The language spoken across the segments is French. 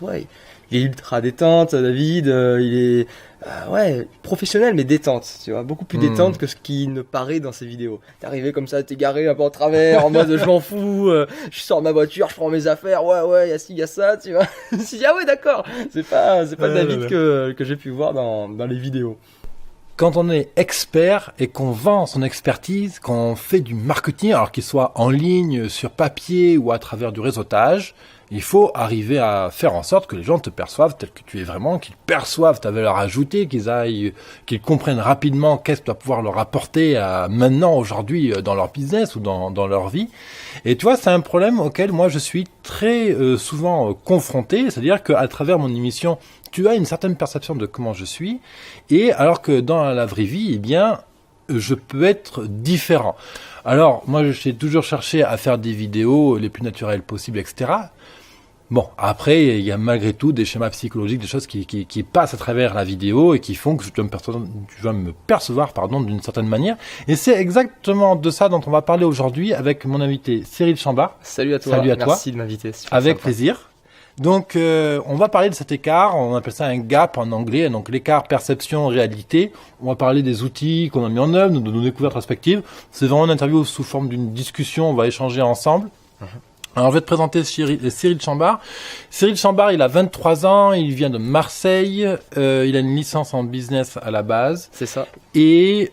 Ouais, il est ultra détente, David, il est ouais, professionnel mais détente, tu vois, beaucoup plus détente que ce qui ne paraît dans ses vidéos. T'es arrivé comme ça, t'es garé un peu en travers, en mode je m'en fous, je sors de ma voiture, je prends mes affaires, ouais, y a ci, y a ça, tu vois. Je me suis dit, ah ouais, d'accord, c'est pas le David que j'ai pu voir dans les vidéos. Quand on est expert et qu'on vend son expertise, qu'on fait du marketing, alors qu'il soit en ligne, sur papier ou à travers du réseautage, il faut arriver à faire en sorte que les gens te perçoivent tel que tu es vraiment, qu'ils perçoivent ta valeur ajoutée, qu'ils comprennent rapidement qu'est-ce que tu vas pouvoir leur apporter maintenant, aujourd'hui, dans leur business ou dans leur vie. Et tu vois, c'est un problème auquel moi je suis très souvent confronté, c'est-à-dire qu'à travers mon émission, tu as une certaine perception de comment je suis, et alors que dans la vraie vie, eh bien, je peux être différent. Alors, moi, j'ai toujours cherché à faire des vidéos les plus naturelles possibles, etc. Bon, après, il y a malgré tout des schémas psychologiques, des choses qui passent à travers la vidéo et qui font que tu vas me percevoir d'une certaine manière. Et c'est exactement de ça dont on va parler aujourd'hui avec mon invité Cyril Chambard. Salut à toi, merci de m'inviter. Avec plaisir. Donc, on va parler de cet écart, on appelle ça un gap en anglais, donc l'écart perception-réalité. On va parler des outils qu'on a mis en œuvre, de nos découvertes respectives. C'est vraiment une interview sous forme d'une discussion, on va échanger ensemble. Alors, je vais te présenter Cyril Chambard. Cyril Chambard, il a 23 ans, il vient de Marseille, il a une licence en business à la base. C'est ça. Et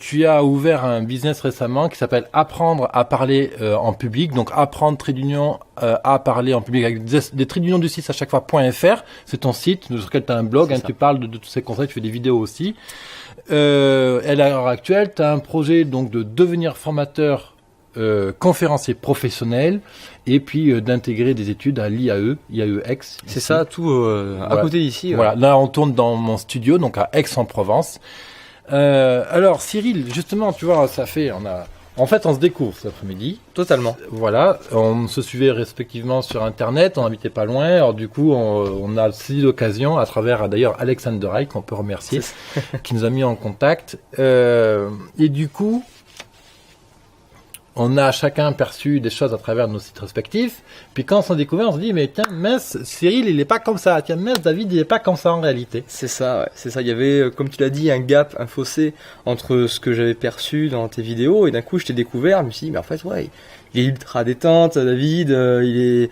tu as ouvert un business récemment qui s'appelle Apprendre à parler en public. Donc, apprendre trait d'union à parler en public avec des traits d'union du 6 à chaque fois.fr. C'est ton site sur lequel tu as un blog, tu parles de tous ces conseils, tu fais des vidéos aussi. Et à l'heure actuelle, tu as un projet donc de devenir formateur conférencier professionnel et puis d'intégrer des études à IAEX. C'est ça, tout à côté d'ici. Voilà, là on tourne dans mon studio, donc à Aix-en-Provence. Alors Cyril, justement, tu vois, en fait, on se découvre cet après-midi. Totalement. Voilà, on se suivait respectivement sur Internet, on habitait pas loin. Alors du coup, on a saisi l'occasion, à travers d'ailleurs Alexandre Ray, qu'on peut remercier, qui nous a mis en contact. Et du coup, on a chacun perçu des choses à travers nos sites respectifs. Puis quand on s'est découvert, on se dit, mais tiens, mince, Cyril, il est pas comme ça. Tiens, mince, David, il est pas comme ça en réalité. C'est ça, ouais. C'est ça. Il y avait, comme tu l'as dit, un gap, un fossé entre ce que j'avais perçu dans tes vidéos. Et d'un coup, je t'ai découvert. Je me suis dit, mais en fait, ouais, il est ultra détente, David. Il est,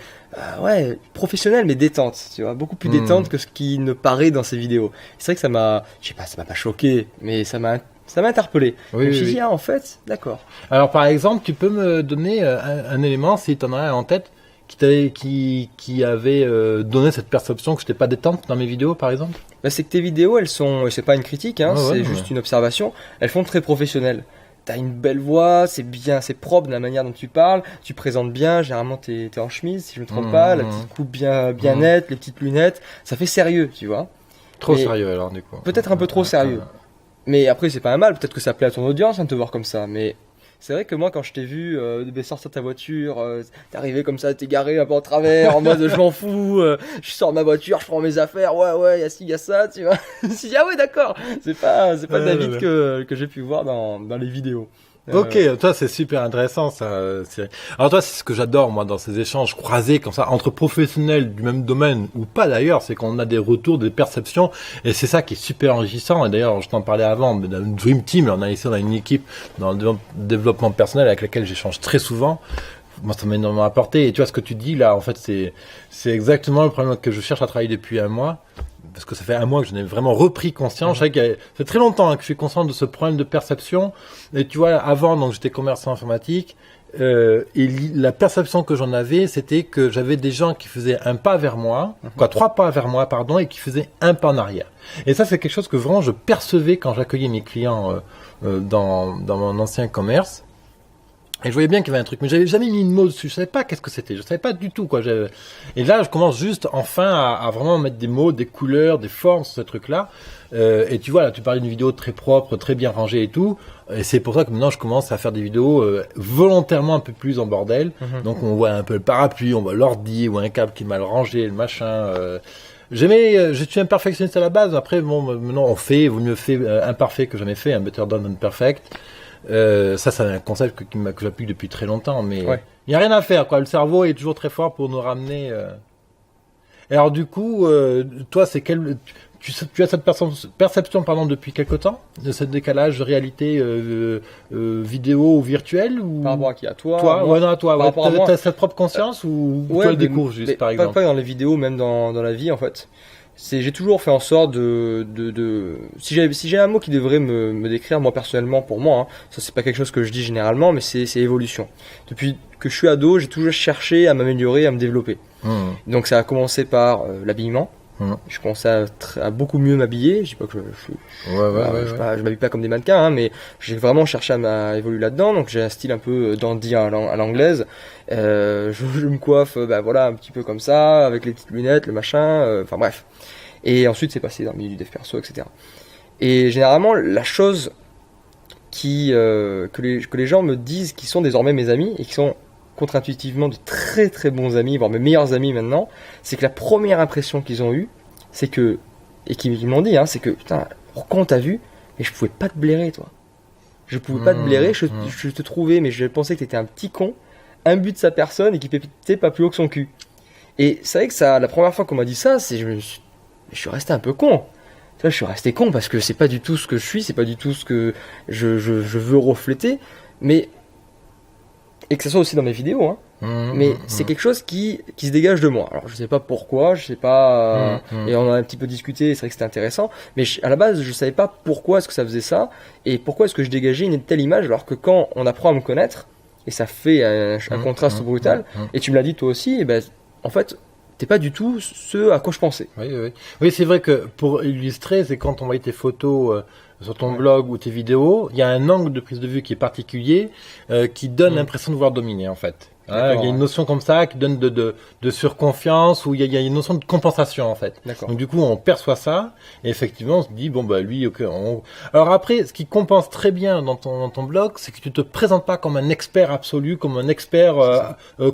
ouais, professionnel, mais détente. Tu vois, beaucoup plus détente que ce qui ne paraît dans ses vidéos. C'est vrai que ça m'a pas choqué, mais ça m'a interpellé. Oui, je me suis dit, oui. en fait, d'accord. Alors, par exemple, tu peux me donner un élément, si tu en as un en tête, qui avait donné cette perception que je n'étais pas détente dans mes vidéos, par exemple? Bah, c'est que tes vidéos, elles sont, c'est pas une critique, hein, c'est juste une observation, elles font très professionnelles. T'as une belle voix, c'est bien, c'est propre de la manière dont tu parles, tu présentes bien, généralement t'es en chemise, si je me trompe pas, la petite coupe bien nette, les petites lunettes, ça fait sérieux, tu vois. Trop sérieux alors, du coup. Peut-être un peu trop sérieux. Mais après, c'est pas un mal, peut-être que ça plaît à ton audience, de te voir comme ça, mais c'est vrai que moi, quand je t'ai vu sortir de ta voiture, t'es arrivé comme ça, t'es garé un peu en travers, en mode je m'en fous, je sors de ma voiture, je prends mes affaires, ouais, y a ci, y a ça, tu vois. Je me suis dit, ah ouais, d'accord, c'est pas le David que j'ai pu voir dans les vidéos. Ok, toi c'est super intéressant ça. Alors toi c'est ce que j'adore moi dans ces échanges croisés comme ça entre professionnels du même domaine ou pas d'ailleurs, c'est qu'on a des retours, des perceptions et c'est ça qui est super enrichissant. Et d'ailleurs je t'en parlais avant, mais dans une Dream Team, on a une équipe dans le développement personnel avec laquelle j'échange très souvent. Moi ça m'a énormément apporté et tu vois ce que tu dis là en fait c'est exactement le problème que je cherche à travailler depuis un mois. Parce que ça fait un mois que j'en ai vraiment repris conscience. Je sais que ça fait très longtemps que je suis conscient de ce problème de perception. Et tu vois, avant, donc j'étais commerçant informatique. Et la perception que j'en avais, c'était que j'avais des gens qui faisaient un pas vers moi, trois pas vers moi, pardon, et qui faisaient un pas en arrière. Et ça, c'est quelque chose que vraiment je percevais quand j'accueillais mes clients dans mon ancien commerce. Et je voyais bien qu'il y avait un truc, mais j'avais jamais mis une mots dessus. Je savais pas qu'est-ce que c'était. Je savais pas du tout, quoi. Et là, je commence juste, enfin, à vraiment mettre des mots, des couleurs, des formes sur ce truc-là. Et tu vois, là, tu parlais d'une vidéo très propre, très bien rangée et tout. Et c'est pour ça que maintenant, je commence à faire des vidéos volontairement un peu plus en bordel. Donc, on voit un peu le parapluie, on voit l'ordi, ou un câble qui est mal rangé, le machin. Je suis un perfectionniste à la base. Après, bon, maintenant, vaut mieux fait imparfait que jamais fait, un better done than perfect. Ça c'est un concept que j'applique depuis très longtemps, mais il n'y a rien à faire, quoi. Le cerveau est toujours très fort pour nous ramener. Et alors du coup, toi, c'est tu as cette perception pardon, depuis quelque temps de ce décalage de réalité vidéo ou virtuelle ou... Par rapport à qui? À toi? Toi, moi, ouais, non, à toi. par Ouais. rapport à moi. T'as cette propre conscience ou Ouais, toi le découvres juste, mais par pas, exemple? pas dans les vidéos, même dans la vie en fait. J'ai toujours fait en sorte si j'ai un mot qui devrait me décrire moi personnellement pour moi, hein, ça c'est pas quelque chose que je dis généralement, mais c'est évolution. Depuis que je suis ado, j'ai toujours cherché à m'améliorer, à me développer. Donc ça a commencé par l'habillement. Je commençais à beaucoup mieux m'habiller. Je dis pas que je m'habille pas comme des mannequins, hein, mais j'ai vraiment cherché à évoluer là-dedans. Donc j'ai un style un peu dandy à l'anglaise. Je me coiffe, voilà, un petit peu comme ça, avec les petites lunettes, le machin. Enfin bref. Et ensuite c'est passé dans le milieu du dev perso, etc. Et généralement la chose que les gens me disent, qui sont désormais mes amis et qui sont contre-intuitivement de très très bons amis, voire mes meilleurs amis maintenant, c'est que la première impression qu'ils ont eue, c'est que, et qu'ils m'ont dit, hein, c'est que, putain, quand t'as vu, mais je pouvais pas te blairer, toi. Je pouvais pas te blairer, je te trouvais, mais je pensais que t'étais un petit con, imbu de sa personne et qui pétait pas plus haut que son cul. Et c'est vrai que ça, la première fois qu'on m'a dit ça, je suis resté un peu con. Là, je suis resté con parce que c'est pas du tout ce que je suis, c'est pas du tout ce que je veux refléter, mais et que ça soit aussi dans mes vidéos, hein. Mais c'est quelque chose qui se dégage de moi. Alors je sais pas pourquoi, je sais pas, et on a un petit peu discuté, c'est vrai que c'était intéressant, mais à la base je savais pas pourquoi est-ce que ça faisait ça, et pourquoi est-ce que je dégageais une telle image, alors que quand on apprend à me connaître, et ça fait un contraste brutal, et tu me l'as dit toi aussi, et ben en fait t'es pas du tout ce à quoi je pensais. Oui, c'est vrai que pour illustrer, c'est quand on voit tes photos sur ton blog ou tes vidéos, il y a un angle de prise de vue qui est particulier, qui donne l'impression de vouloir dominer en fait. Il y a une notion comme ça qui donne de surconfiance, ou il y a une notion de compensation en fait. Donc du coup on perçoit ça, et effectivement on se dit bon bah lui ok. Alors après, ce qui compense très bien dans ton blog, c'est que tu te présentes pas comme un expert absolu, comme un expert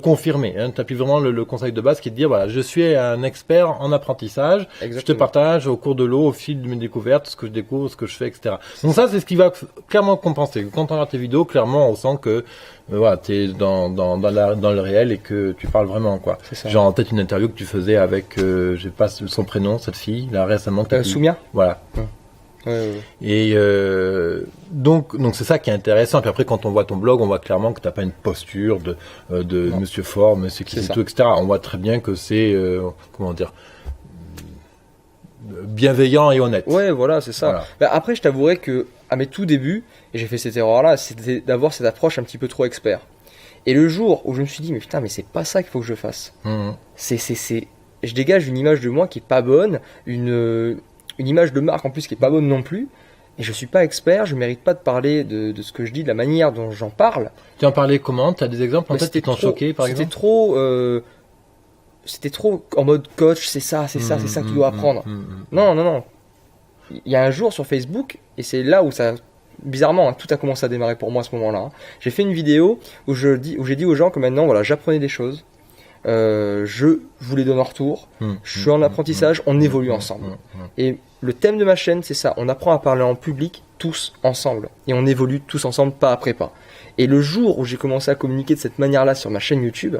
confirmé. Hein. Tu appuies vraiment le conseil de base qui est de dire voilà, je suis un expert en apprentissage. Exactement. Je te partage au cours de l'eau, au fil de mes découvertes, ce que je découvre, ce que je fais, etc. Donc ça c'est ce qui va clairement compenser. Quand on regarde tes vidéos, clairement on sent que voilà, t'es dans le réel et que tu parles vraiment quoi. J'ai en tête une interview que tu faisais avec, j'ai pas son prénom, cette fille là récemment. Soumia. Voilà. Et donc c'est ça qui est intéressant. Puis après quand on voit ton blog, on voit clairement que t'as pas une posture de Monsieur Fort, Monsieur qui c'est tout, etc. On voit très bien que c'est comment dire, bienveillant et honnête. Ouais, voilà, c'est ça. Voilà. Après, je t'avouerai que à mes tout débuts, et j'ai fait cette erreur-là, c'était d'avoir cette approche un petit peu trop expert. Et le jour où je me suis dit, mais putain, mais c'est pas ça qu'il faut que je fasse. Je dégage une image de moi qui est pas bonne, une image de marque en plus qui est pas bonne non plus. Et je suis pas expert, je mérite pas de parler de ce que je dis, de la manière dont j'en parle. Tu en parlais comment? T'as des exemples en tête qui t'ont choqué, par exemple? C'était trop en mode coach, c'est ça que tu dois apprendre. Non. Il y a un jour sur Facebook, et c'est là où ça, bizarrement, hein, tout a commencé à démarrer pour moi à ce moment-là. Hein. J'ai fait une vidéo où j'ai dit aux gens que maintenant, voilà, j'apprenais des choses, je vous les donne en retour, je suis en apprentissage, on évolue ensemble. Et le thème de ma chaîne, c'est ça, on apprend à parler en public tous ensemble, et on évolue tous ensemble, pas après pas. Et le jour où j'ai commencé à communiquer de cette manière-là sur ma chaîne YouTube,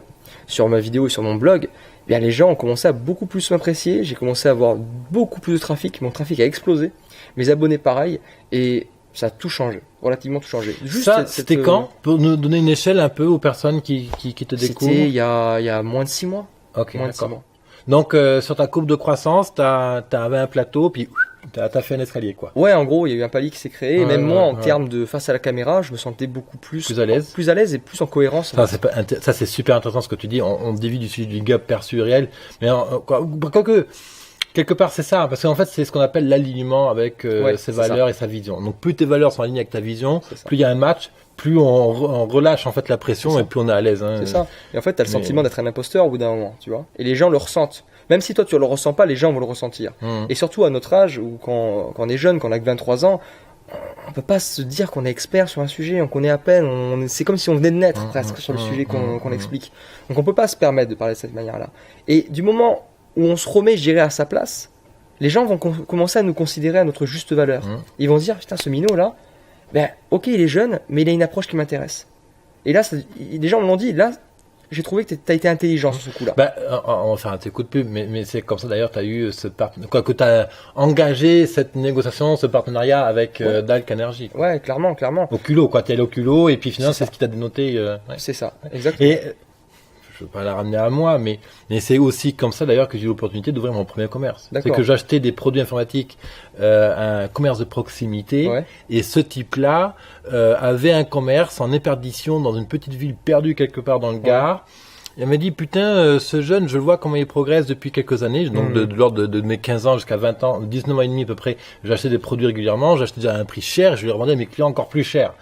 sur ma vidéo et sur mon blog, eh bien les gens ont commencé à beaucoup plus m'apprécier, j'ai commencé à avoir beaucoup plus de trafic, mon trafic a explosé, mes abonnés pareil, et ça a tout changé, relativement tout changé. Juste ça, c'était quand? Pour nous donner une échelle un peu aux personnes qui te découvrent. C'était il y a moins de 6 mois. Ok, moins de 6 mois. Donc sur ta courbe de croissance, t'avais un plateau, puis t'as fait un escalier quoi. Ouais, en gros, il y a eu un palier qui s'est créé. Et même moi, en termes de face à la caméra, je me sentais beaucoup plus à l'aise et plus en cohérence. Ça c'est super intéressant ce que tu dis. On dévie du sujet du gap perçu réel, mais quoique quelque part c'est ça, parce qu'en fait c'est ce qu'on appelle l'alignement avec ses valeurs et sa vision. Donc plus tes valeurs sont alignées avec ta vision, plus il y a un match, plus on relâche en fait la pression et plus on est à l'aise. Hein. C'est ça. Et en fait t'as le sentiment d'être un imposteur au bout d'un moment, tu vois. Et les gens le ressentent. Même si toi tu le ressens pas, les gens vont le ressentir. Et surtout à notre âge, ou quand on est jeune, quand on a que 23 ans, on peut pas se dire qu'on est expert sur un sujet, on connaît à peine, c'est comme si on venait de naître presque sur le sujet qu'on explique. Donc on peut pas se permettre de parler de cette manière-là. Et du moment où on se remet, je dirais, à sa place, les gens vont commencer à nous considérer à notre juste valeur. Ils vont se dire, putain, ce minot là, ok, il est jeune, mais il a une approche qui m'intéresse. Et là, les gens me l'ont dit, là, j'ai trouvé que t'as été intelligent sur ce coup-là. Bah, on va faire un petit coup de pub, mais c'est comme ça d'ailleurs, tu as eu que tu as engagé cette négociation, ce partenariat avec Dalk Energy. Ouais, clairement. Au culot, quoi. T'es allé au culot, et puis finalement, C'est c'est ça. ce qui t'a dénoté. C'est ça, exactement. Et je veux pas la ramener à moi, mais c'est aussi comme ça d'ailleurs que j'ai eu l'opportunité d'ouvrir mon premier commerce. C'est D'accord. que j'achetais des produits informatiques à un commerce de proximité, Ouais. et ce type-là avait un commerce en éperdition dans une petite ville perdue quelque part dans le Gard. Il m'a dit, putain, ce jeune, je le vois comment il progresse depuis quelques années, donc de l'ordre de mes 15 ans jusqu'à 20 ans, 19 ans et demi à peu près, j'achetais des produits régulièrement, j'achetais déjà à un prix cher, je les revendais à mes clients encore plus cher.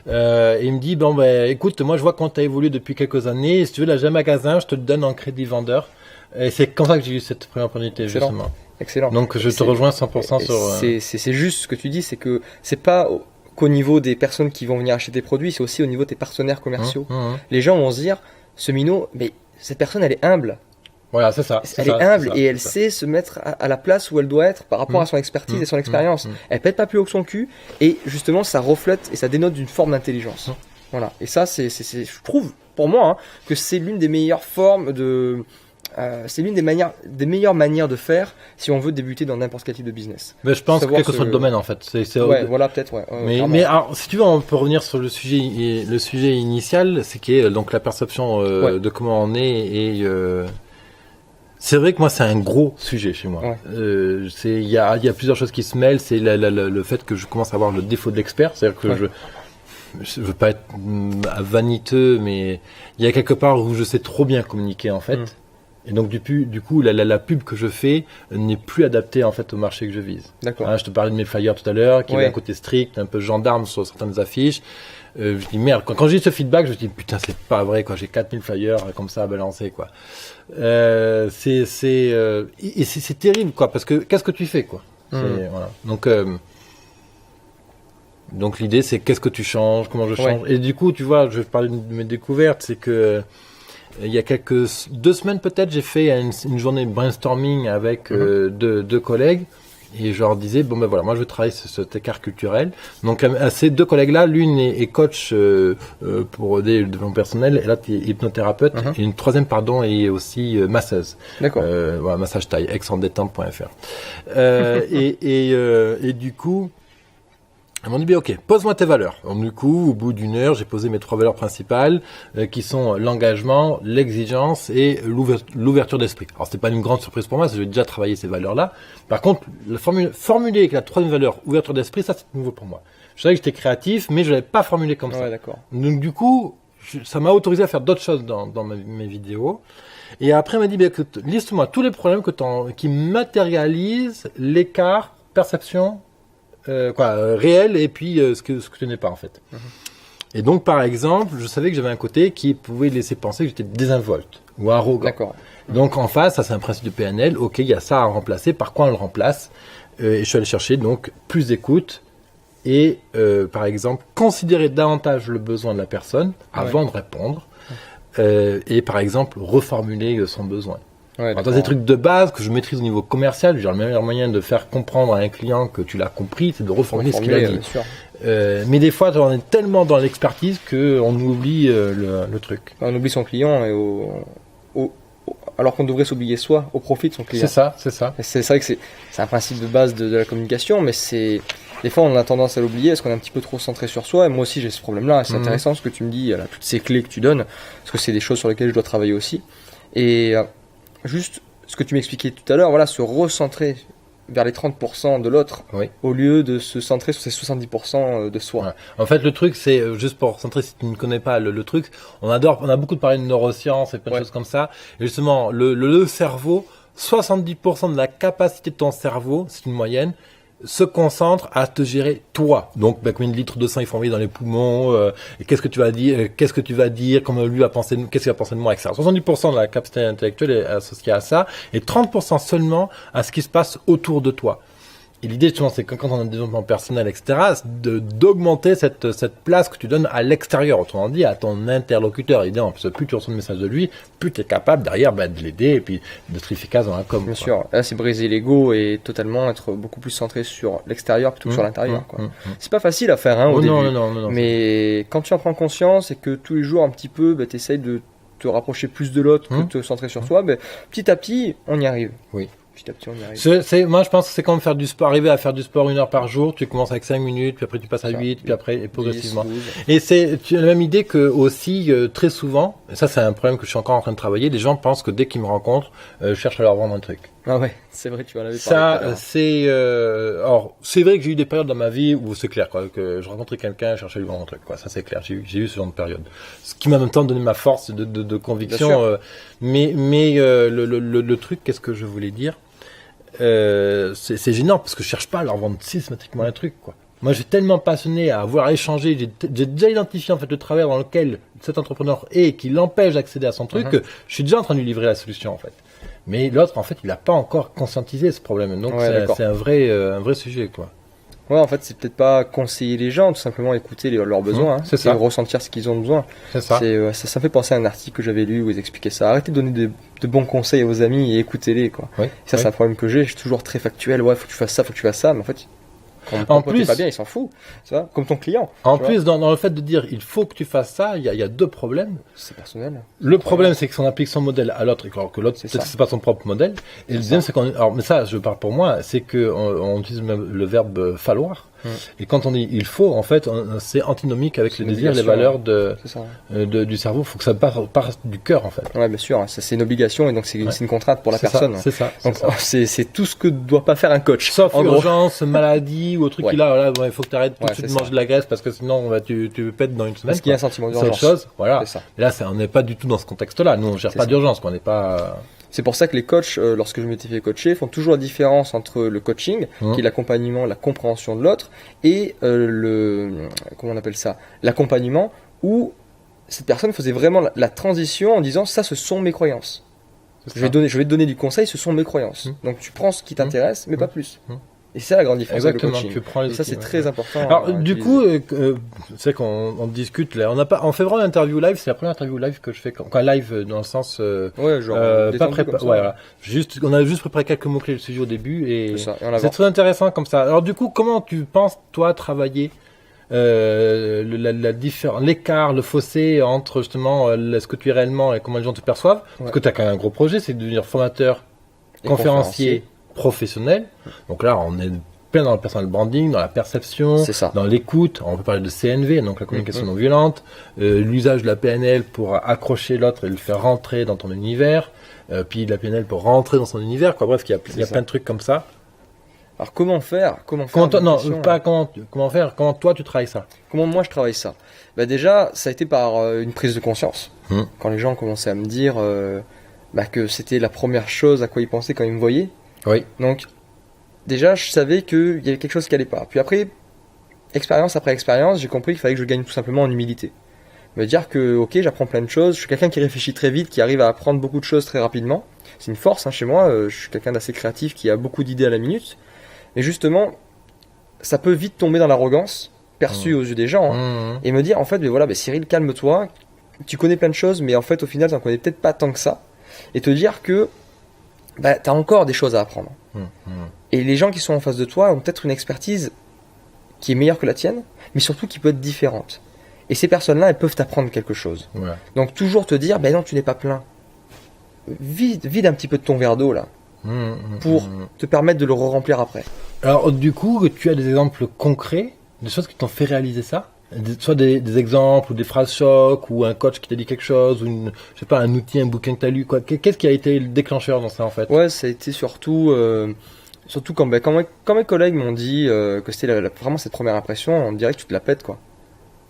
Et il me dit, bon, ben, écoute, moi je vois comment tu as évolué depuis quelques années, si tu veux, là j'ai un magasin, je te le donne en crédit vendeur. Et c'est comme ça que j'ai eu cette première opportunité, Excellent. justement. Excellent. Donc je te rejoins 100% sur... C'est juste ce que tu dis, c'est que c'est pas qu'au niveau des personnes qui vont venir acheter tes produits, c'est aussi au niveau de tes partenaires commerciaux. Les gens vont se dire, ce minot, mais cette personne, elle est humble. Voilà, c'est ça. Elle est humble et elle sait se mettre à la place où elle doit être par rapport à son expertise et son expérience. Elle pète pas plus haut que son cul et justement, ça reflète et ça dénote d'une forme d'intelligence. Voilà. Et ça, je trouve, pour moi, hein, que c'est l'une des meilleures formes de... c'est l'une des meilleures manières de faire si on veut débuter dans n'importe quel type de business. Mais je pense que Savoir quel que soit le domaine, en fait. Ouais, voilà, peut-être, ouais. Mais alors, si tu veux, on peut revenir sur le sujet initial, c'est qui est donc la perception de comment on est et c'est vrai que moi, c'est un gros sujet chez moi. Ouais. Il y a plusieurs choses qui se mêlent. C'est le fait que je commence à avoir le défaut de l'expert, c'est-à-dire que je veux pas être vaniteux, mais il y a quelque part où je sais trop bien communiquer en fait. Et donc du coup, la pub que je fais n'est plus adaptée en fait au marché que je vise. D'accord. Hein, je te parlais de mes flyers tout à l'heure, qui avaient un côté strict, un peu gendarme sur certaines affiches. Je dis merde, quand j'ai eu ce feedback, je dis putain, c'est pas vrai quoi, j'ai 4000 flyers comme ça à balancer quoi. C'est terrible quoi, parce que qu'est-ce que tu fais quoi. Voilà. Donc l'idée c'est qu'est-ce que tu changes, comment je change. Et du coup, tu vois, je vais parler de mes découvertes, c'est que il y a 2 semaines peut-être, j'ai fait une journée brainstorming avec deux collègues et je leur disais bon ben voilà, moi je veux travailler sur cet écart culturel. Donc à ces 2 collègues-là, l'une est coach pour des développement personnel et l'autre est hypnothérapeute et une troisième est aussi masseuse. D'accord. Voilà, massage taille, exendétente.fr. Et du coup, ils m'ont dit, bien, ok, pose-moi tes valeurs. Donc, du coup, au bout d'une heure, j'ai posé mes 3 valeurs principales, qui sont l'engagement, l'exigence et l'ouverture d'esprit. Alors, c'était pas une grande surprise pour moi, parce que j'ai déjà travaillé ces valeurs-là. Par contre, formuler avec la 3e valeur, ouverture d'esprit, ça, c'est nouveau pour moi. Je savais que j'étais créatif, mais je l'avais pas formulé comme ça. Ouais, d'accord. Donc, du coup, ça m'a autorisé à faire d'autres choses dans mes vidéos. Et après, il m'a dit, bien, écoute, liste-moi tous les problèmes qui matérialisent l'écart, perception, réel et puis ce que tu n'es pas en fait. Et donc par exemple, je savais que j'avais un côté qui pouvait laisser penser que j'étais désinvolte ou arrogant. D'accord. Donc en face, ça c'est un principe de PNL, ok, il y a ça à remplacer, par quoi on le remplace et je suis allé chercher donc plus d'écoute et par exemple considérer davantage le besoin de la personne avant de répondre et par exemple reformuler son besoin. Ouais, dans des trucs de base que je maîtrise au niveau commercial, genre le meilleur moyen de faire comprendre à un client que tu l'as compris, c'est de reformuler ce qu'il a dit. Mais des fois, on est tellement dans l'expertise qu'on oublie le truc. On oublie son client alors qu'on devrait s'oublier soi au profit de son client. C'est ça. C'est vrai que c'est un principe de base de la communication, mais des fois on a tendance à l'oublier parce qu'on est un petit peu trop centré sur soi. Et moi aussi j'ai ce problème-là. C'est intéressant ce que tu me dis, toutes ces clés que tu donnes, parce que c'est des choses sur lesquelles je dois travailler aussi. Et juste ce que tu m'expliquais tout à l'heure, voilà, se recentrer vers les 30% de l'autre au lieu de se centrer sur ces 70% de soi. Ouais. En fait, le truc, c'est, juste pour centrer, si tu ne connais pas le truc, on a beaucoup parlé de neurosciences et plein de choses comme ça. Et justement, le cerveau, 70% de la capacité de ton cerveau, c'est une moyenne, se concentre à te gérer toi. Donc, combien de litres de sang il faut envoyer dans les poumons, qu'est-ce que tu vas dire, comment lui va penser, qu'est-ce qu'il va penser de moi, etc. 70% de la capacité intellectuelle est associée à ça, et 30% seulement à ce qui se passe autour de toi. Et l'idée, justement, c'est que quand on a un développement personnel, etc., d'augmenter cette place que tu donnes à l'extérieur, autrement dit, à ton interlocuteur. Évidemment, parce que plus tu reçois de messages de lui, plus tu es capable, derrière, de l'aider et puis d'être efficace dans la com. Bien sûr. Là, c'est briser l'ego et totalement être beaucoup plus centré sur l'extérieur plutôt que sur l'intérieur. C'est pas facile à faire au début. Non. Mais quand tu en prends conscience et que tous les jours, un petit peu, tu essayes de te rapprocher plus de l'autre que de te centrer sur toi, ben, petit à petit, on y arrive. Oui. Petit à petit, on y arrive. Moi, je pense que c'est comme faire du sport, arriver à faire du sport 1 heure par jour. Tu commences avec 5 minutes, puis après tu passes à 8, puis après et progressivement. 10, Et tu as la même idée que aussi, très souvent, et ça c'est un problème que je suis encore en train de travailler, les gens pensent que dès qu'ils me rencontrent, je cherche à leur vendre un truc. Ah ouais, c'est vrai, tu en avais parlé. Ça, alors, c'est vrai que j'ai eu des périodes dans ma vie où c'est clair, quoi, que je rencontrais quelqu'un, je cherchais à lui vendre un truc, quoi. Ça, c'est clair. J'ai eu ce genre de période. Ce qui m'a en même temps donné ma force de conviction. Le truc, qu'est-ce que je voulais dire? C'est gênant parce que je cherche pas à leur vendre systématiquement un truc, quoi. Moi, je suis tellement passionné à avoir échangé, j'ai déjà identifié en fait le travers dans lequel cet entrepreneur est, qui l'empêche d'accéder à son truc, que je suis déjà en train de lui livrer la solution, en fait. Mais l'autre, en fait, il n'a pas encore conscientisé ce problème. Donc, c'est un vrai sujet, quoi. Ouais, en fait, c'est peut-être pas conseiller les gens, tout simplement écouter leurs besoins, c'est ça. et ressentir ce qu'ils ont besoin. C'est ça. Ça fait penser à un article que j'avais lu où ils expliquaient ça. Arrêtez de donner de bons conseils à vos amis et écoutez-les, quoi. Oui, et ça, c'est un problème que j'ai. Je suis toujours très factuel. Ouais, faut que tu fasses ça, faut que tu fasses ça. Mais en fait, quand en plus, t'es pas bien, il s'en fout. Tu vois, comme ton client. En plus, dans le fait de dire il faut que tu fasses ça, il y a deux problèmes. C'est personnel. Le problème, c'est que on applique son modèle à l'autre, alors que l'autre, peut-être que c'est pas son propre modèle. Et le deuxième, c'est mais ça, je parle pour moi, c'est que on utilise même le verbe falloir. Et quand on dit il faut, en fait, c'est antinomique avec les désirs, les valeurs du cerveau. Il faut que ça parte du cœur, en fait. Ouais, bien sûr. Ça, c'est une obligation et donc c'est une contrainte pour la personne. C'est ça. Donc c'est tout ce que doit pas faire un coach. Sauf urgence, maladie ou autre truc. Là, il faut que tu arrêtes tout de suite de manger de la graisse parce que sinon tu pètes dans une semaine. Parce qu'il y a un sentiment d'urgence. C'est autre chose. Voilà. Et là, on n'est pas du tout dans ce contexte-là. Nous, on gère pas d'urgence. On n'est pas. C'est pour ça que les coachs, lorsque je m'étais fait coacher, font toujours la différence entre le coaching, qui est l'accompagnement, la compréhension de l'autre, et comment on appelle ça, l'accompagnement où cette personne faisait vraiment la transition en disant ça, ce sont mes croyances. Je vais te donner du conseil, ce sont mes croyances. Donc tu prends ce qui t'intéresse, mais pas plus. Et c'est ça la grande différence. Exactement, avec le coaching. tu prends les et ça, c'est très important. Alors, du coup, c'est qu'on discute là. On fait vraiment l'interview live. C'est la première interview live que je fais. Quand live dans le sens. Pas préparé. Voilà. On a juste préparé quelques mots clés le sujet au début et c'est très intéressant comme ça. Alors, du coup, comment tu penses toi travailler l'écart, le fossé entre justement ce que tu es réellement et comment les gens te perçoivent? Parce que tu as quand même un gros projet, c'est de devenir formateur, conférencier professionnel. Donc là, on est plein dans le personal branding, dans la perception, dans l'écoute. On peut parler de CNV, donc la communication non violente, l'usage de la PNL pour accrocher l'autre et le faire rentrer dans ton univers, puis de la PNL pour rentrer dans son univers. Quoi. Bref, il y a plein de trucs comme ça. Alors comment faire comment faire? Comment toi tu travailles ça? Comment moi je travaille ça? Bah déjà, ça a été par une prise de conscience. Quand les gens commençaient à me dire que c'était la première chose à quoi ils pensaient quand ils me voyaient. Oui. Donc, déjà, je savais qu'il y avait quelque chose qui allait pas. Puis après, expérience après expérience, j'ai compris qu'il fallait que je gagne tout simplement en humilité. Me dire que, ok, j'apprends plein de choses, je suis quelqu'un qui réfléchit très vite, qui arrive à apprendre beaucoup de choses très rapidement. C'est une force chez moi, je suis quelqu'un d'assez créatif qui a beaucoup d'idées à la minute. Mais justement, ça peut vite tomber dans l'arrogance, perçue aux yeux des gens, et me dire, en fait, Cyril, calme-toi, tu connais plein de choses, mais en fait, au final, tu n'en connais peut-être pas tant que ça. Et te dire que t'as encore des choses à apprendre. Et les gens qui sont en face de toi ont peut-être une expertise qui est meilleure que la tienne, mais surtout qui peut être différente. Et ces personnes-là, elles peuvent t'apprendre quelque chose. Ouais. Donc toujours te dire, non, tu n'es pas plein. Vide un petit peu de ton verre d'eau là, pour te permettre de le remplir après. Alors du coup, tu as des exemples concrets, des choses qui t'ont fait réaliser ça? Soit des exemples, ou des phrases chocs, ou un coach qui t'a dit quelque chose, ou un outil, un bouquin que t'as lu, quoi. Qu'est-ce qui a été le déclencheur dans ça, en fait? Ouais, ça a été surtout quand mes collègues m'ont dit que c'était vraiment cette première impression, on dirait que tu te la pètes, quoi.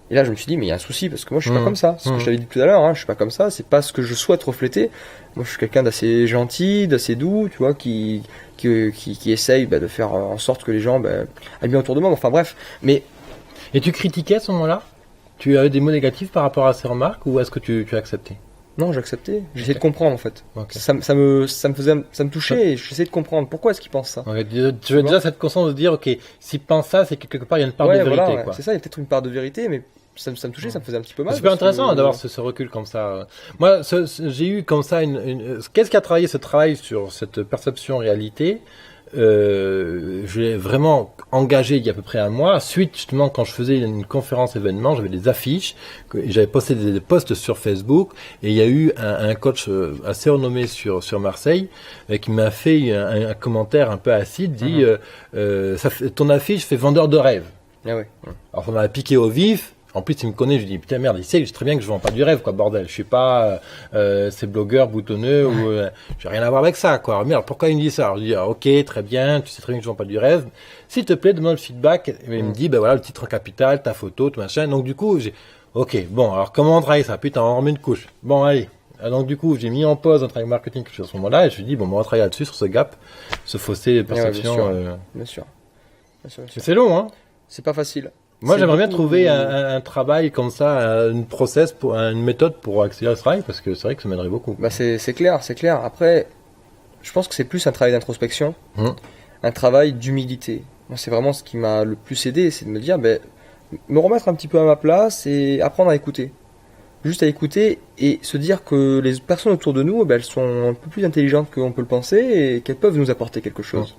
Et là, je me suis dit, mais il y a un souci, parce que moi, je suis pas comme ça. C'est ce que je t'avais dit tout à l'heure, je suis pas comme ça, c'est pas ce que je souhaite refléter. Moi, je suis quelqu'un d'assez gentil, d'assez doux, tu vois, qui essaye de faire en sorte que les gens aillent bien autour de moi. Enfin, bref. Et tu critiquais à ce moment-là? Tu avais des mots négatifs par rapport à ces remarques ou est-ce que tu as accepté? Non, j'ai accepté. J'essayais de comprendre en fait. Ça me touchait et j'essayais de comprendre pourquoi est-ce qu'ils pensent ça. Tu as déjà cette conscience de dire, ok, s'ils pensent ça, c'est que quelque part il y a une part de vérité. Quoi. C'est ça, il y a peut-être une part de vérité, mais ça me touchait, ça me faisait un petit peu mal. C'est super intéressant d'avoir ce recul comme ça. Moi, j'ai eu comme ça qu'est-ce qui a travaillé ce travail sur cette perception réalité? je l'ai vraiment engagé il y a à peu près un mois. Suite, justement, quand je faisais une conférence événement, j'avais des affiches, j'avais posté des posts sur Facebook, et il y a eu un coach assez renommé sur Marseille qui m'a fait un commentaire un peu acide, dit ton affiche fait vendeur de rêve. Ah ouais. Alors ça m'a piqué au vif. En plus, il me connaît, je lui dis, putain, merde, il sait que je sais très bien que je vends pas du rêve, quoi, bordel. Je suis pas ces blogueurs boutonneux ou j'ai rien à voir avec ça, quoi. Merde, pourquoi il me dit ça? Alors, je dis, ok, très bien, tu sais très bien que je vends pas du rêve. S'il te plaît, demande le feedback. Et il me dit, ben voilà, le titre en capital, ta photo, tout machin. Donc, du coup, ok, bon, alors comment on travaille ça? Putain, on remet une couche. Bon, allez. Donc, du coup, j'ai mis en pause un travail marketing que je fais à ce moment-là et je lui dis, bon, on va travailler là-dessus, sur ce gap, ce fossé de perception. Bien sûr. C'est long, hein? C'est pas facile. Moi, j'aimerais bien trouver un travail comme ça, une méthode pour accélérer ce travail, parce que c'est vrai que ça m'aiderait beaucoup. Bah c'est clair. Après, je pense que c'est plus un travail d'introspection, un travail d'humilité. Moi, c'est vraiment ce qui m'a le plus aidé, c'est de me dire, me remettre un petit peu à ma place et apprendre à écouter. Juste à écouter et se dire que les personnes autour de nous, elles sont un peu plus intelligentes qu'on peut le penser et qu'elles peuvent nous apporter quelque chose.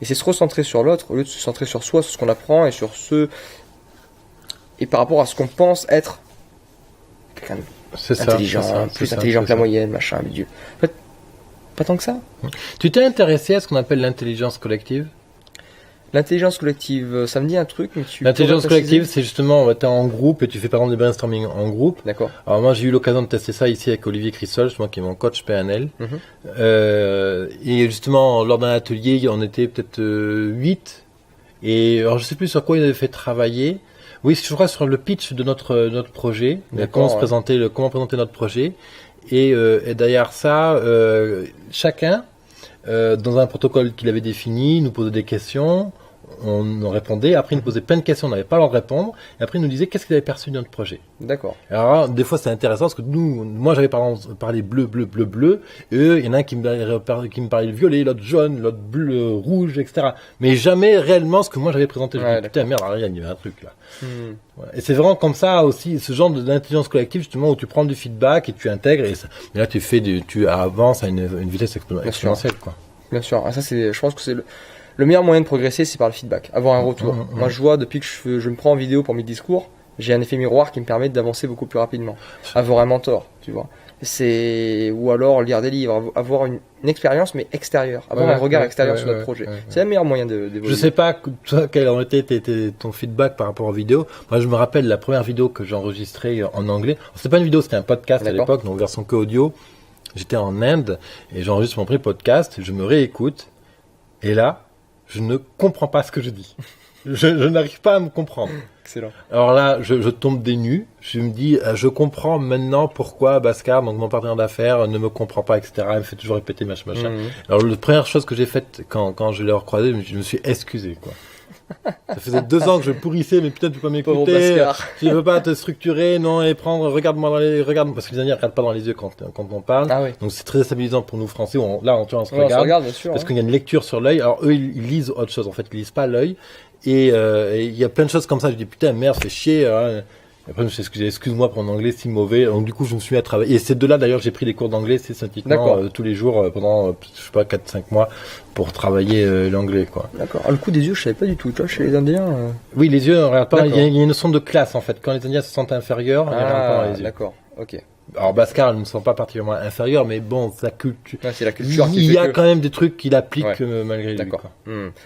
Et c'est se recentrer sur l'autre au lieu de se centrer sur soi, sur ce qu'on apprend et sur et par rapport à ce qu'on pense être quelqu'un d'intelligent, plus intelligent que la moyenne, machin, mais Dieu. En fait, pas tant que ça. Tu t'es intéressé à ce qu'on appelle l'intelligence collective? L'intelligence collective, ça me dit un truc, mais L'intelligence collective, c'est justement, t'es en groupe et tu fais par exemple des brainstorming en groupe. D'accord. Alors moi, j'ai eu l'occasion de tester ça ici avec Olivier Crissol, moi qui est mon coach PNL. Et justement, lors d'un atelier, on était peut-être 8. Et alors, je sais plus sur quoi il avait fait travailler. Oui, je crois sur le pitch de notre projet, comment présenter notre projet, et derrière ça, chacun dans un protocole qu'il avait défini, nous posait des questions, on répondait, après il nous posait plein de questions, on n'avait pas le droit de répondre, et après il nous disait qu'est-ce qu'il avait perçu de notre projet. D'accord. Alors des fois c'est intéressant parce que moi j'avais parlé bleu, et eux, il y en a un qui me parlait le violet, l'autre jaune, l'autre bleu, rouge, etc. Mais jamais réellement ce que moi j'avais présenté. Je me dis putain merde, regarde, il y avait un truc là. Voilà. Et c'est vraiment comme ça aussi, ce genre d'intelligence collective justement où tu prends du feedback et tu intègres, et là tu avances à une vitesse exponentielle, quoi. Bien sûr. Ah, ça je pense que c'est le meilleur moyen de progresser, c'est par le feedback, avoir un retour. Moi, je vois, depuis que je me prends en vidéo pour mes discours, j'ai un effet miroir qui me permet d'avancer beaucoup plus rapidement. Avoir un mentor, tu vois. Ou alors lire des livres, avoir une expérience, mais extérieure. Avoir un regard extérieur sur notre projet. C'est le meilleur moyen d'évoluer. Je sais pas, toi, quel a été ton feedback par rapport aux vidéos. Moi, je me rappelle la première vidéo que j'ai enregistrée en anglais. C'était pas une vidéo, c'était un podcast à l'époque, donc version que audio. J'étais en Inde et j'enregistre mon premier podcast, je me réécoute, et là, je ne comprends pas ce que je dis. Je n'arrive pas à me comprendre. Excellent. Alors là, je tombe des nues. Je me dis, je comprends maintenant pourquoi Bhaskar, donc mon partenaire d'affaires, ne me comprend pas, etc. Il me fait toujours répéter machin. Alors la première chose que j'ai faite quand je l'ai recroisé, je me suis excusé, quoi. Ça faisait 2 ans que je pourrissais, mais putain, tu peux pas m'écouter. Je veux pas te structurer, non, et regarde-moi parce que les Indiens regardent pas dans les yeux quand on parle. Ah oui. Donc c'est très déstabilisant pour nous Français. On se regarde, bien sûr, parce qu'il y a une lecture sur l'œil. Alors eux, ils lisent autre chose. En fait, ils lisent pas l'œil. Et il y a plein de choses comme ça. Je dis putain, merde, c'est chier. Hein. Après, je me suis excusé, excuse-moi pour mon anglais si mauvais. Donc, du coup, je me suis mis à travailler. Et c'est de là, d'ailleurs, j'ai pris des cours d'anglais systématiquement tous les jours pendant, je sais pas, 4-5 mois pour travailler l'anglais, quoi. D'accord. Ah, le coup des yeux, je savais pas du tout. Tu vois, chez les Indiens. Oui, les yeux, on regarde pas. Il y a une notion de classe, en fait. Quand les Indiens se sentent inférieurs, ils regardent pas dans les yeux. D'accord. Ok. Alors, Bhaskar, ils ne sont pas particulièrement inférieurs, mais bon, sa culture. Ouais, c'est la culture qui Il y a quand même des trucs qu'il applique malgré lui. D'accord.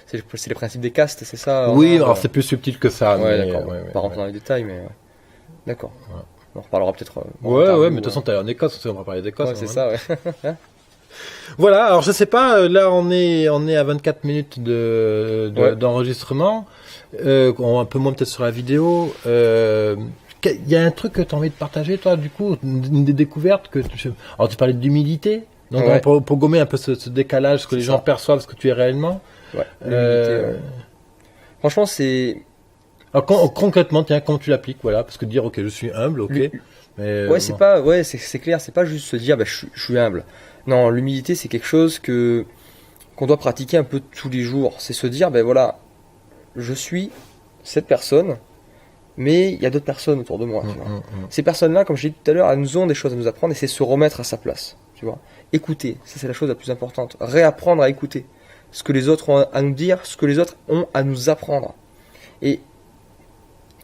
C'est les principes des castes, c'est ça? Oui, alors c'est plus subtil que ça. Ouais, d'accord. Pas rentrer dans les détails, mais. D'accord. Ouais. On en reparlera peut-être. Mais de toute façon, t'es en Écosse, on va parler d'Écosse. Ouais, c'est ça, ouais. Voilà, alors je sais pas, là on est à 24 minutes d'enregistrement, un peu moins peut-être sur la vidéo. Il y a un truc que tu as envie de partager, toi, du coup, une des découvertes que alors tu parlais d'humilité, donc pour gommer un peu ce décalage, ce que les gens perçoivent, ce que tu es réellement. Ouais. L'humilité, franchement, c'est. Alors concrètement, tiens, comment tu l'appliques, voilà, parce que dire ok, je suis humble, ok. Mais, c'est clair, c'est pas juste se dire je suis humble. Non, l'humilité c'est quelque chose qu'on doit pratiquer un peu tous les jours. C'est se dire voilà, je suis cette personne, mais il y a d'autres personnes autour de moi. Tu vois. Ces personnes-là, comme je l'ai dit tout à l'heure, elles nous ont des choses à nous apprendre et c'est se remettre à sa place. Tu vois. Écouter, ça c'est la chose la plus importante. Réapprendre à écouter. ce que les autres ont à nous dire, ce que les autres ont à nous apprendre. Et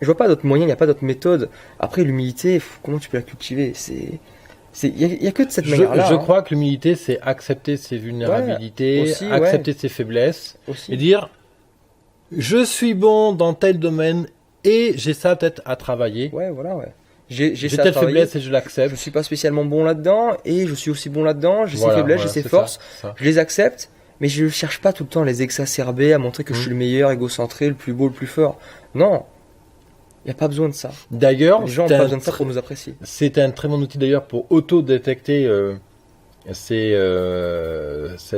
je vois pas d'autre moyen, il n'y a pas d'autre méthode. Après, l'humilité, comment tu peux la cultiver? Il y a que de cette manière-là. Je crois que l'humilité, c'est accepter ses vulnérabilités, Ouais, aussi, accepter ses faiblesses, aussi. et dire, je suis bon dans tel domaine, et j'ai ça peut-être à travailler. Ouais, voilà, ouais. J'ai J'ai ça à telle travailler. faiblesse et je Je l'accepte. suis pas spécialement bon là-dedans, et je suis aussi bon là-dedans. J'ai Voilà, ses faiblesses, voilà, j'ai ses c'est forces. ça. Je les accepte, mais je cherche pas tout le temps à les exacerber, à montrer que je Mhm. suis le meilleur, égocentré, le plus beau, le plus fort. Non, il n'y a pas besoin de ça. D'ailleurs, Les gens n'ont c'est pas un besoin de ça tr- pour nous apprécier. c'est un très bon outil d'ailleurs pour auto-détecter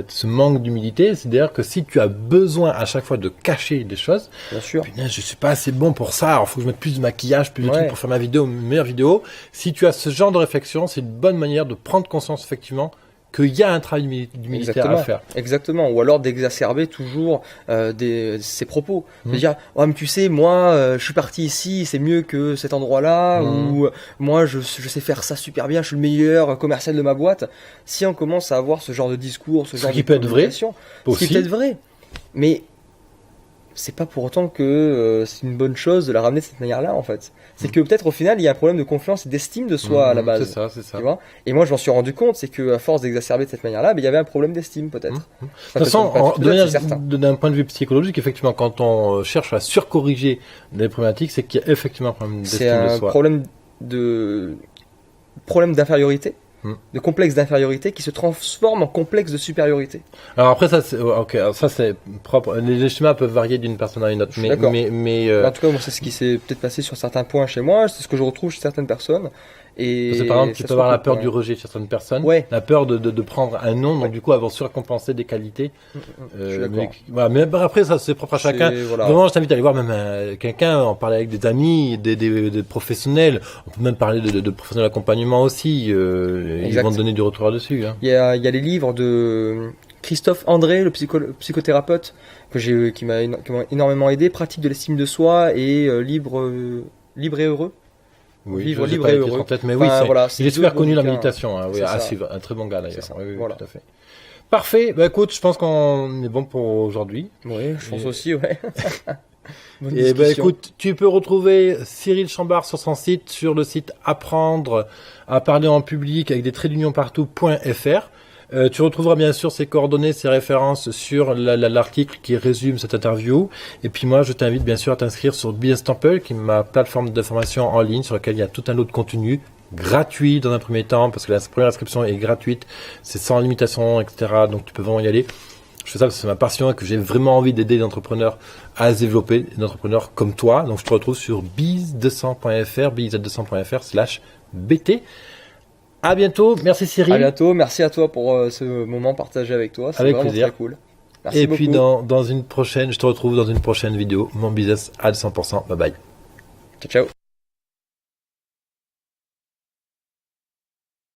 ce manque d'humilité. C'est-à-dire que si tu as besoin à chaque fois de cacher des choses, Bien sûr. putain, je suis pas assez bon pour ça, alors faut que je mette plus de maquillage, plus de Ouais. trucs pour faire ma vidéo, une meilleure vidéo. Si tu as ce genre de réflexion, c'est une bonne manière de prendre conscience effectivement qu'il y a un travail d'humilité à faire. Exactement. Ou alors d'exacerber toujours ses propos. Mhm. De dire, oh, mais tu sais, moi, je suis parti ici, c'est mieux que cet endroit-là, Mhm. ou moi, je sais faire ça super bien, je suis le meilleur commercial de ma boîte. Si on commence à avoir ce genre de discours, ce Ce genre qui de peut être vrai, communication, ce qui Aussi, peut être vrai, mais c'est pas pour autant que c'est une bonne chose de la ramener de cette manière-là, en fait. C'est que peut-être au final, il y a un problème de confiance et d'estime de soi à la base. C'est ça. Tu vois, et moi je m'en suis rendu compte, c'est que à force d'exacerber de cette manière-là, il y avait un problème d'estime peut-être. De toute façon, d'un point de vue psychologique, effectivement, quand on cherche à surcorriger des problématiques, c'est qu'il y a effectivement un problème C'est d'estime de un soi. problème d'infériorité, Hmm. de complexe d'infériorité qui se transforme en complexe de supériorité. Alors après, ça, c'est propre. Les schémas peuvent varier d'une personne à une autre, Je suis d'accord. mais En tout cas, moi c'est ce qui s'est peut-être passé sur certains points chez moi, c'est ce que je retrouve chez certaines personnes. Et parce que, par exemple, tu ça peux se avoir la retrouve, peur ouais. du rejet chez certaines personnes, Ouais. la peur de prendre un nom, donc Ouais. du coup, avoir surcompensé des qualités. Je suis d'accord. Voilà, mais après, ça, c'est propre à chacun. Voilà. Vraiment, je t'invite à aller voir même quelqu'un, en parler avec des amis, des professionnels. On peut même parler de professionnels d'accompagnement aussi. Ils Exact. vont te donner du retour là-dessus. Hein. Il y a les livres de Christophe André, le psychothérapeute, qui m'a énormément aidé, Pratique de l'estime de soi et libre et heureux. Oui, Vivre je sais libre pas et les titres heureux. en tête, mais Enfin, oui, voilà, il est c'est super deux connu la bouquins. méditation. Hein, oui, C'est à ça. suivre, un très bon gars d'ailleurs. C'est ça, Oui, oui, voilà. tout à fait. Parfait. Bah écoute, je pense qu'on est bon pour aujourd'hui. Oui, je pense Et- aussi, ouais. Bonne Et ben discussion. écoute, tu peux retrouver Cyril Chambard sur son site, sur le site apprendre à parler en public avec des traits d'union partout.fr. Tu retrouveras bien sûr ses coordonnées, ses références sur l'article qui résume cette interview. Et puis moi, je t'invite bien sûr à t'inscrire sur Business Temple, qui est ma plateforme de formation en ligne sur laquelle il y a tout un lot de contenu gratuit dans un premier temps, parce que la première inscription est gratuite, c'est sans limitation, etc. Donc tu peux vraiment y aller. Je fais ça parce que c'est ma passion et que j'ai vraiment envie d'aider les entrepreneurs à se développer, des entrepreneurs comme toi. Donc je te retrouve sur biz200.fr, biz200.fr/bt. À bientôt, merci Cyril. À bientôt, merci à toi pour ce moment partagé avec toi, c'est Avec vraiment plaisir. très cool. Merci Et beaucoup. puis dans une prochaine, je te retrouve dans une prochaine vidéo, mon business à 200%. Bye bye. Ciao, ciao.